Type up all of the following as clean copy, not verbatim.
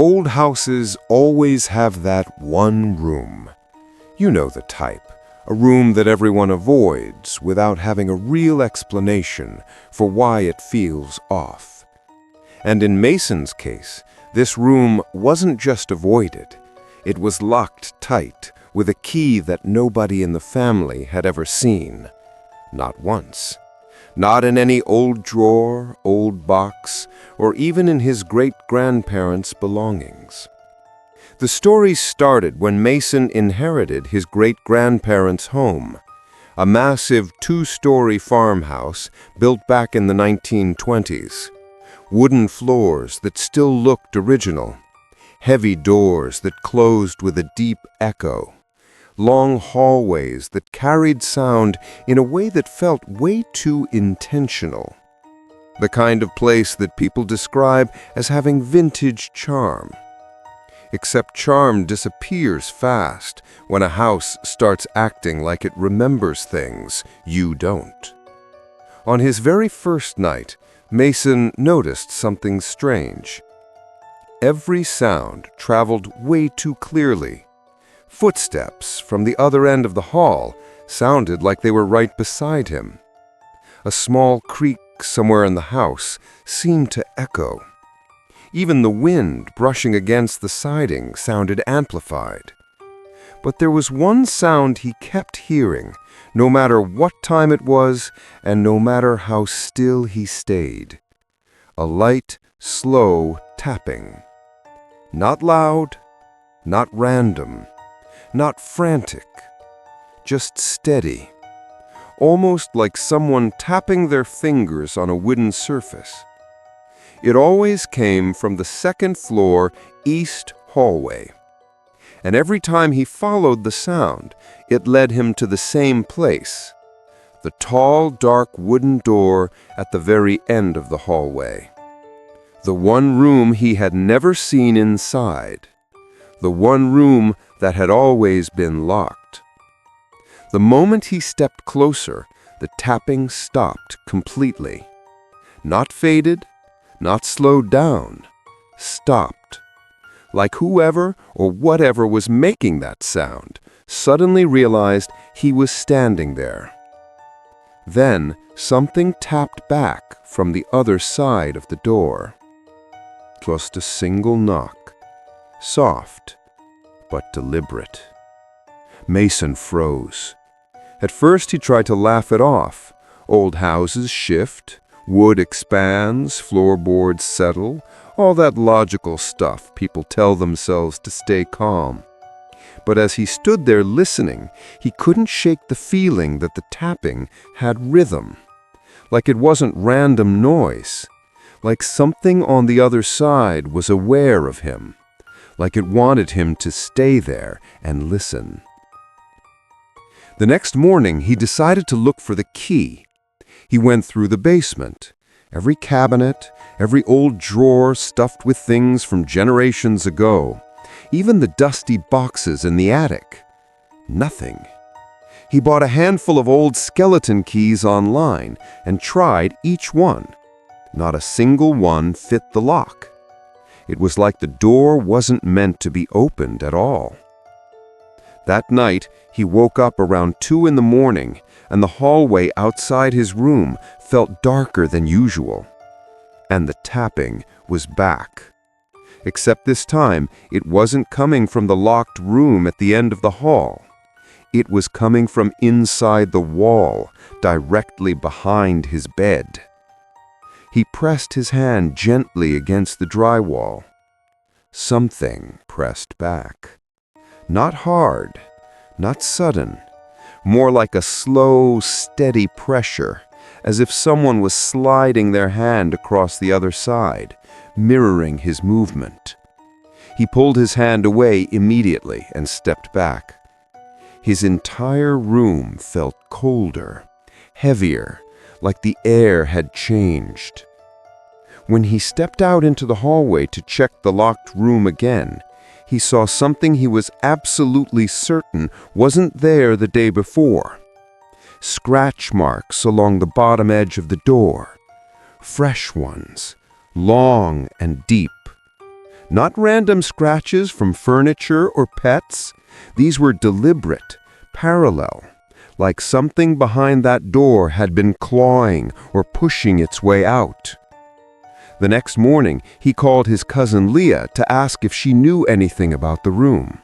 Old houses always have that one room. You know the type, a room that everyone avoids without having a real explanation for why it feels off. And in Mason's case, this room wasn't just avoided. It was locked tight with a key that nobody in the family had ever seen. Not once. Not in any old drawer, old box, or even in his great-grandparents' belongings. The story started when Mason inherited his great-grandparents' home, a massive two-story farmhouse built back in the 1920s. Wooden floors that still looked original, heavy doors that closed with a deep echo, long hallways that carried sound in a way that felt way too intentional. The kind of place that people describe as having vintage charm. Except charm disappears fast when a house starts acting like it remembers things you don't. On his very first night, Mason noticed something strange. Every sound traveled way too clearly. Footsteps from the other end of the hall sounded like they were right beside him. A small creak somewhere in the house seemed to echo. Even the wind brushing against the siding sounded amplified. But there was one sound he kept hearing, no matter what time it was and no matter how still he stayed. A light, slow tapping. Not loud, not random, not frantic, just steady, almost like someone tapping their fingers on a wooden surface. It always came from the second-floor east hallway, and every time he followed the sound, it led him to the same place, the tall, dark wooden door at the very end of the hallway. The one room he had never seen inside. The one room that had always been locked. The moment he stepped closer, the tapping stopped completely. Not faded, not slowed down, stopped. Like whoever or whatever was making that sound suddenly realized he was standing there. Then something tapped back from the other side of the door. Just a single knock, soft but deliberate. Mason froze. At first he tried to laugh it off. Old houses shift, wood expands, floorboards settle, all that logical stuff people tell themselves to stay calm. But as he stood there listening, he couldn't shake the feeling that the tapping had rhythm, like it wasn't random noise, like something on the other side was aware of him, like it wanted him to stay there and listen. The next morning, he decided to look for the key. He went through the basement, every cabinet, every old drawer stuffed with things from generations ago, even the dusty boxes in the attic. Nothing. He bought a handful of old skeleton keys online and tried each one. Not a single one fit the lock. It was like the door wasn't meant to be opened at all. That night, he woke up around 2 in the morning, and the hallway outside his room felt darker than usual. And the tapping was back. Except this time, it wasn't coming from the locked room at the end of the hall. It was coming from inside the wall, directly behind his bed. He pressed his hand gently against the drywall. Something pressed back. Not hard, not sudden, more like a slow, steady pressure, as if someone was sliding their hand across the other side, mirroring his movement. He pulled his hand away immediately and stepped back. His entire room felt colder, heavier, like the air had changed. When he stepped out into the hallway to check the locked room again, he saw something he was absolutely certain wasn't there the day before. Scratch marks along the bottom edge of the door. Fresh ones, long and deep. Not random scratches from furniture or pets. These were deliberate, parallel, like something behind that door had been clawing or pushing its way out. The next morning, he called his cousin Leah to ask if she knew anything about the room.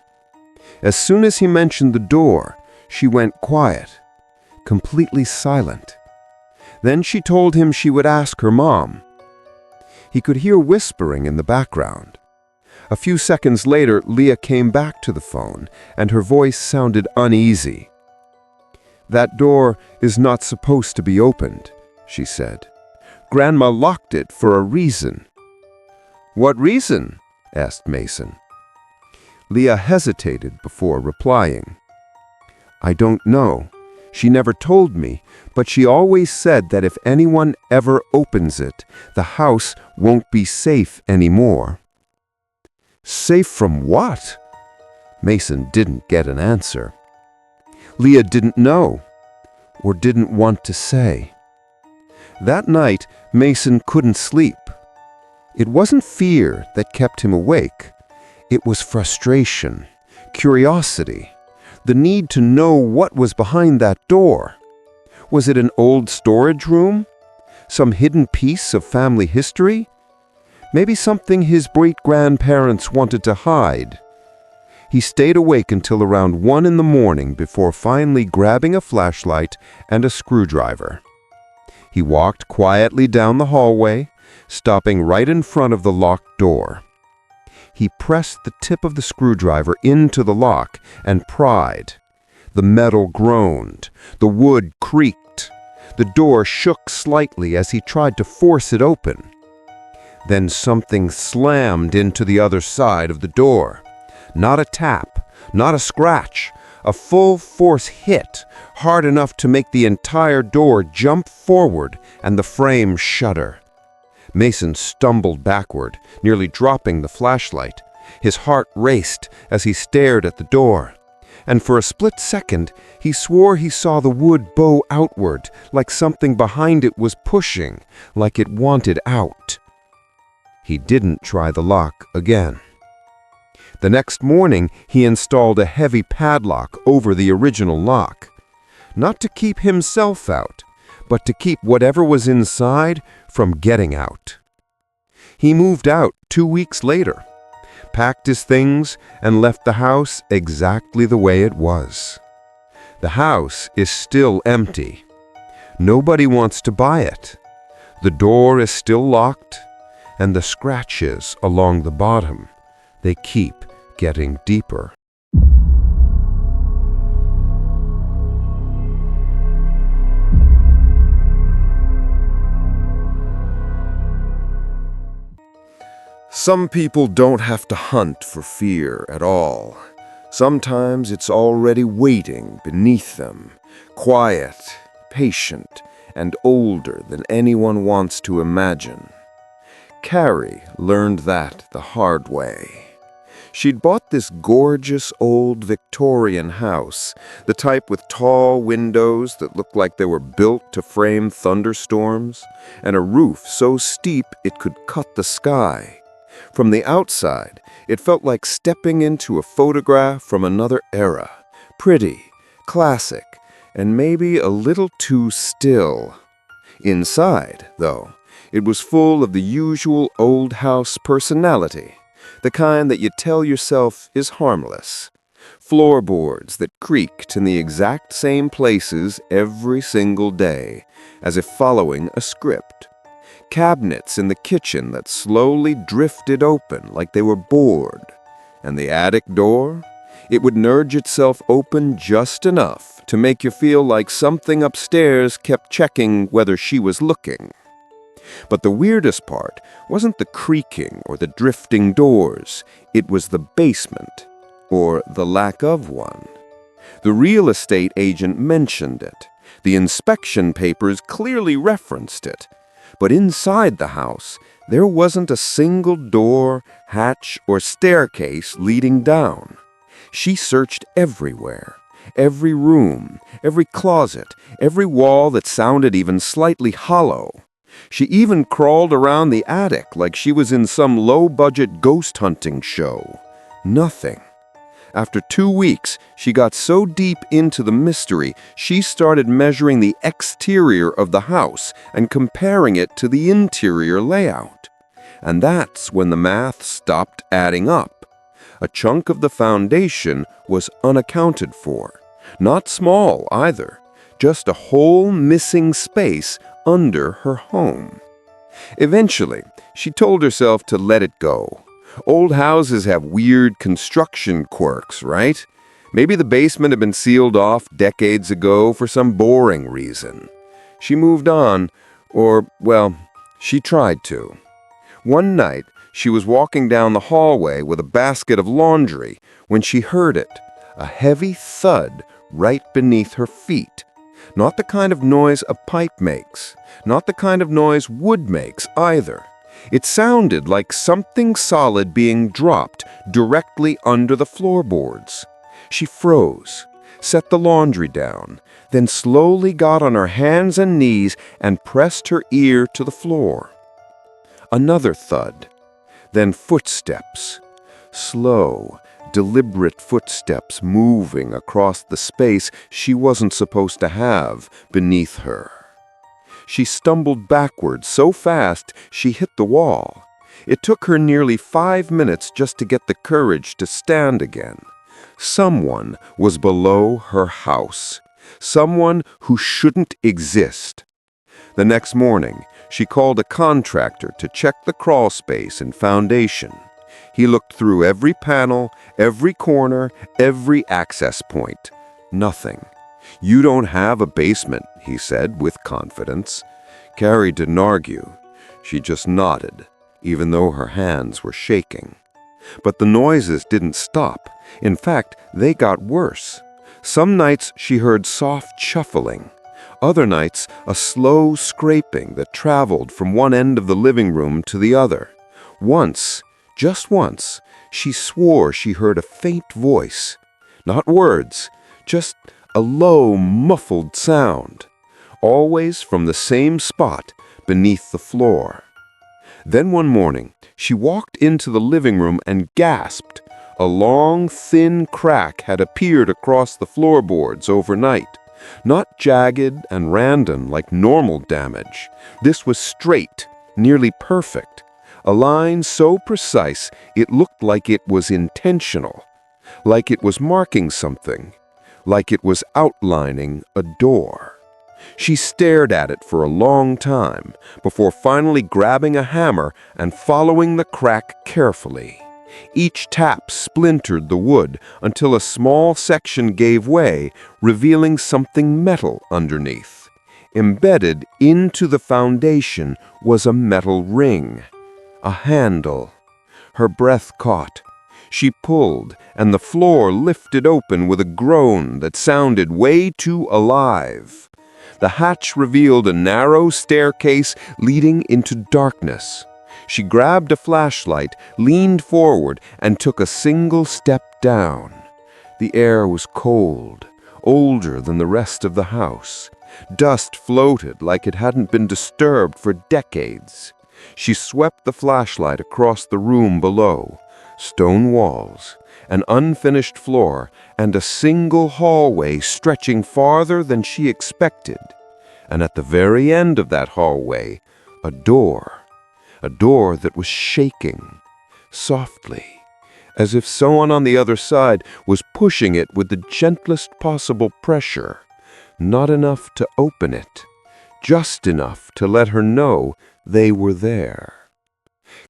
As soon as he mentioned the door, she went quiet, completely silent. Then she told him she would ask her mom. He could hear whispering in the background. A few seconds later, Leah came back to the phone, and her voice sounded uneasy. "That door is not supposed to be opened," she said. "Grandma locked it for a reason." "What reason?" asked Mason. Leah hesitated before replying. "I don't know. She never told me, but she always said that if anyone ever opens it, the house won't be safe anymore." "Safe from what?" Mason didn't get an answer. Leah didn't know, or didn't want to say. That night, Mason couldn't sleep. It wasn't fear that kept him awake. It was frustration, curiosity, the need to know what was behind that door. Was it an old storage room? Some hidden piece of family history? Maybe something his great-grandparents wanted to hide. He stayed awake until around 1 in the morning before finally grabbing a flashlight and a screwdriver. He walked quietly down the hallway, stopping right in front of the locked door. He pressed the tip of the screwdriver into the lock and pried. The metal groaned. The wood creaked. The door shook slightly as he tried to force it open. Then something slammed into the other side of the door. Not a tap, not a scratch, a full-force hit, hard enough to make the entire door jump forward and the frame shudder. Mason stumbled backward, nearly dropping the flashlight. His heart raced as he stared at the door. And for a split second, he swore he saw the wood bow outward, like something behind it was pushing, like it wanted out. He didn't try the lock again. The next morning, he installed a heavy padlock over the original lock. Not to keep himself out, but to keep whatever was inside from getting out. He moved out 2 weeks later, packed his things, and left the house exactly the way it was. The house is still empty. Nobody wants to buy it. The door is still locked, and the scratches along the bottom, they keep getting deeper. Some people don't have to hunt for fear at all. Sometimes it's already waiting beneath them, quiet, patient, and older than anyone wants to imagine. Carrie learned that the hard way. She'd bought this gorgeous old Victorian house, the type with tall windows that looked like they were built to frame thunderstorms, and a roof so steep it could cut the sky. From the outside, it felt like stepping into a photograph from another era, pretty, classic, and maybe a little too still. Inside, though, it was full of the usual old house personality, the kind that you tell yourself is harmless. Floorboards that creaked in the exact same places every single day, as if following a script. Cabinets in the kitchen that slowly drifted open like they were bored. And the attic door? It would nudge itself open just enough to make you feel like something upstairs kept checking whether she was looking. But the weirdest part wasn't the creaking or the drifting doors. It was the basement, or the lack of one. The real estate agent mentioned it. The inspection papers clearly referenced it. But inside the house, there wasn't a single door, hatch, or staircase leading down. She searched everywhere. Every room, every closet, every wall that sounded even slightly hollow. She even crawled around the attic like she was in some low-budget ghost hunting show. Nothing. After 2 weeks, she got so deep into the mystery, she started measuring the exterior of the house and comparing it to the interior layout. And that's when the math stopped adding up. A chunk of the foundation was unaccounted for. Not small either, just a whole missing space under her home. Eventually, she told herself to let it go. Old houses have weird construction quirks, right? Maybe the basement had been sealed off decades ago for some boring reason. She moved on, or, well, she tried to. One night, she was walking down the hallway with a basket of laundry when she heard it, a heavy thud right beneath her feet. Not the kind of noise a pipe makes, not the kind of noise wood makes either. It sounded like something solid being dropped directly under the floorboards. She froze, set the laundry down, then slowly got on her hands and knees and pressed her ear to the floor. Another thud, then footsteps. Slow, deliberate footsteps moving across the space she wasn't supposed to have beneath her. She stumbled backwards so fast she hit the wall. It took her nearly 5 minutes just to get the courage to stand again. Someone was below her house. Someone who shouldn't exist. The next morning, she called a contractor to check the crawl space and foundation. He looked through every panel, every corner, every access point. Nothing. "You don't have a basement," he said with confidence. Carrie didn't argue. She just nodded, even though her hands were shaking. But the noises didn't stop. In fact, they got worse. Some nights she heard soft shuffling. Other nights, a slow scraping that traveled from one end of the living room to the other. Once, just once, she swore she heard a faint voice. Not words, just a low, muffled sound, always from the same spot beneath the floor. Then one morning, she walked into the living room and gasped. A long, thin crack had appeared across the floorboards overnight. Not jagged and random like normal damage. This was straight, nearly perfect. A line so precise it looked like it was intentional, like it was marking something, like it was outlining a door. She stared at it for a long time before finally grabbing a hammer and following the crack carefully. Each tap splintered the wood until a small section gave way, revealing something metal underneath. Embedded into the foundation was a metal ring, a handle. Her breath caught. She pulled, and the floor lifted open with a groan that sounded way too alive. The hatch revealed a narrow staircase leading into darkness. She grabbed a flashlight, leaned forward, and took a single step down. The air was cold, older than the rest of the house. Dust floated like it hadn't been disturbed for decades. She swept the flashlight across the room below. Stone walls, an unfinished floor, and a single hallway stretching farther than she expected. And at the very end of that hallway, a door that was shaking, softly, as if someone on the other side was pushing it with the gentlest possible pressure. Not enough to open it, just enough to let her know they were there.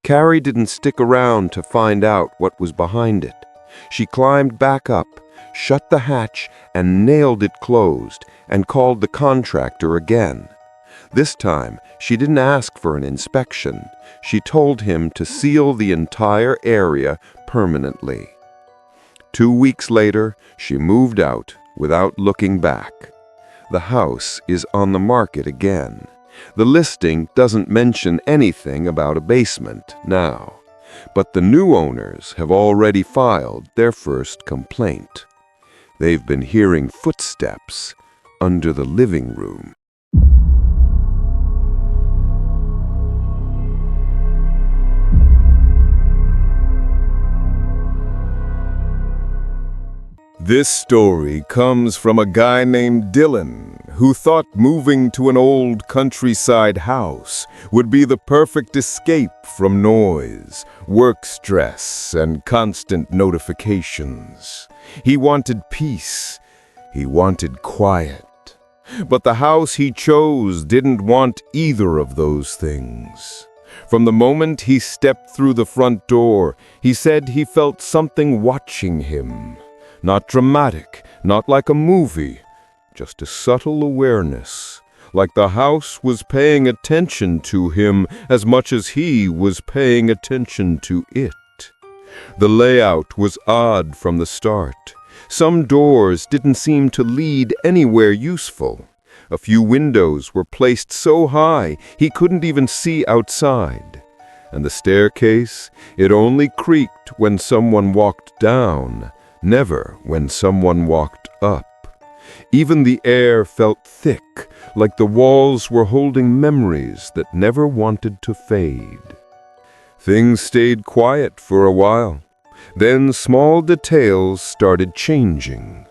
Carrie didn't stick around to find out what was behind it. She climbed back up, shut the hatch, and nailed it closed, and called the contractor again. This time, she didn't ask for an inspection. She told him to seal the entire area permanently. 2 weeks later, she moved out without looking back. The house is on the market again. The listing doesn't mention anything about a basement now, but the new owners have already filed their first complaint. They've been hearing footsteps under the living room. This story comes from a guy named Dylan who thought moving to an old countryside house would be the perfect escape from noise, work stress, and constant notifications. He wanted peace. He wanted quiet. But the house he chose didn't want either of those things. From the moment he stepped through the front door, he said he felt something watching him. Not dramatic, not like a movie, just a subtle awareness, like the house was paying attention to him as much as he was paying attention to it. The layout was odd from the start. Some doors didn't seem to lead anywhere useful. A few windows were placed so high he couldn't even see outside. And the staircase, it only creaked when someone walked down, never when someone walked up. Even the air felt thick, like the walls were holding memories that never wanted to fade. Things stayed quiet for a while. Then small details started changing.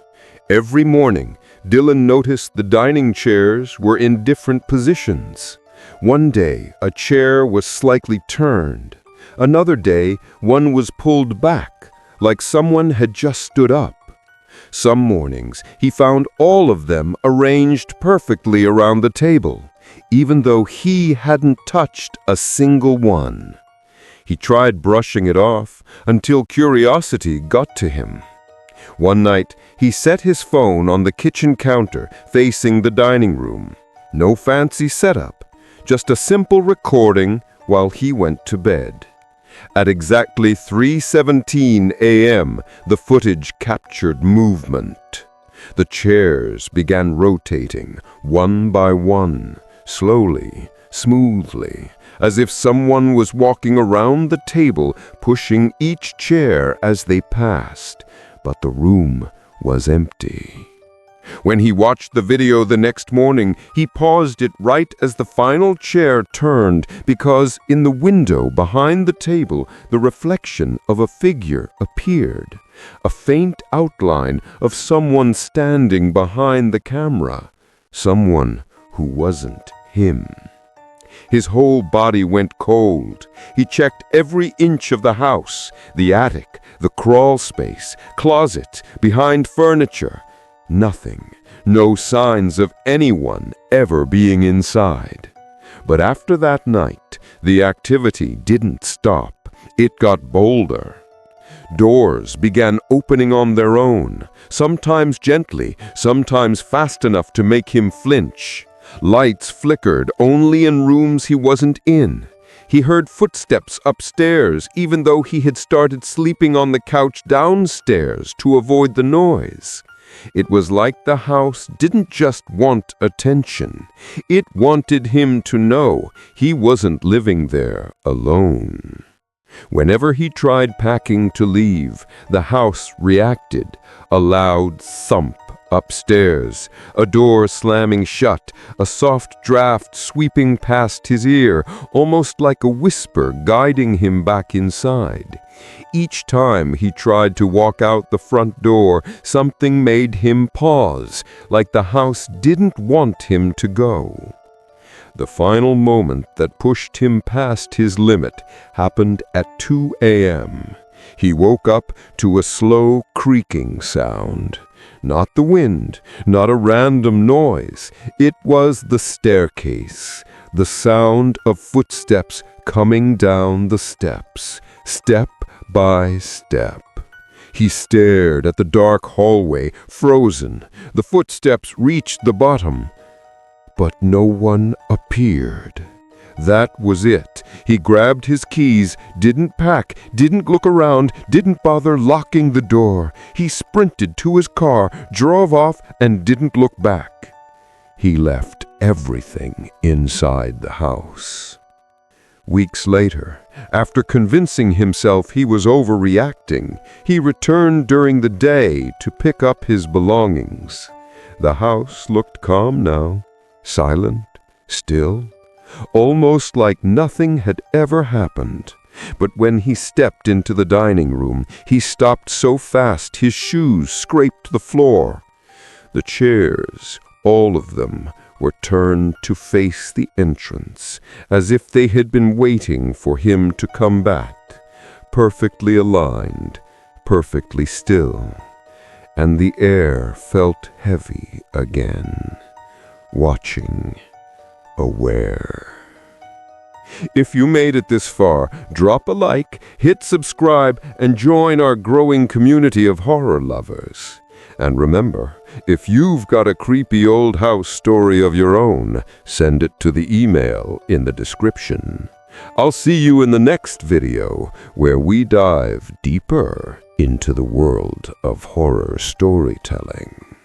Every morning, Dylan noticed the dining chairs were in different positions. One day, a chair was slightly turned. Another day, one was pulled back, like someone had just stood up. Some mornings, he found all of them arranged perfectly around the table, even though he hadn't touched a single one. He tried brushing it off until curiosity got to him. One night, he set his phone on the kitchen counter facing the dining room. No fancy setup, just a simple recording while he went to bed. At exactly 3:17 a.m., the footage captured movement. The chairs began rotating, one by one, slowly, smoothly, as if someone was walking around the table, pushing each chair as they passed, but the room was empty. When he watched the video the next morning, he paused it right as the final chair turned because in the window behind the table, the reflection of a figure appeared, a faint outline of someone standing behind the camera, someone who wasn't him. His whole body went cold. He checked every inch of the house, the attic, the crawl space, closet, behind furniture. Nothing, no signs of anyone ever being inside. But after that night, the activity didn't stop. It got bolder. Doors began opening on their own, sometimes gently, sometimes fast enough to make him flinch. Lights flickered only in rooms he wasn't in. He heard footsteps upstairs, even though he had started sleeping on the couch downstairs to avoid the noise. It was like the house didn't just want attention. It wanted him to know he wasn't living there alone. Whenever he tried packing to leave, the house reacted. A loud thump upstairs, a door slamming shut, a soft draft sweeping past his ear, almost like a whisper guiding him back inside. Each time he tried to walk out the front door, something made him pause, like the house didn't want him to go. The final moment that pushed him past his limit happened at 2 a.m. He woke up to a slow creaking sound. Not the wind, not a random noise. It was the staircase, the sound of footsteps coming down the steps, step by step. He stared at the dark hallway, frozen. The footsteps reached the bottom, but no one appeared. That was it. He grabbed his keys, didn't pack, didn't look around, didn't bother locking the door. He sprinted to his car, drove off, and didn't look back. He left everything inside the house. Weeks later, after convincing himself he was overreacting, he returned during the day to pick up his belongings. The house looked calm now, silent, still, almost like nothing had ever happened. But when he stepped into the dining room, he stopped so fast his shoes scraped the floor. The chairs, all of them, were turned to face the entrance, as if they had been waiting for him to come back, perfectly aligned, perfectly still. And the air felt heavy again, watching, aware. If you made it this far, drop a like, hit subscribe, and join our growing community of horror lovers. And remember, if you've got a creepy old house story of your own, send it to the email in the description. I'll see you in the next video, where we dive deeper into the world of horror storytelling.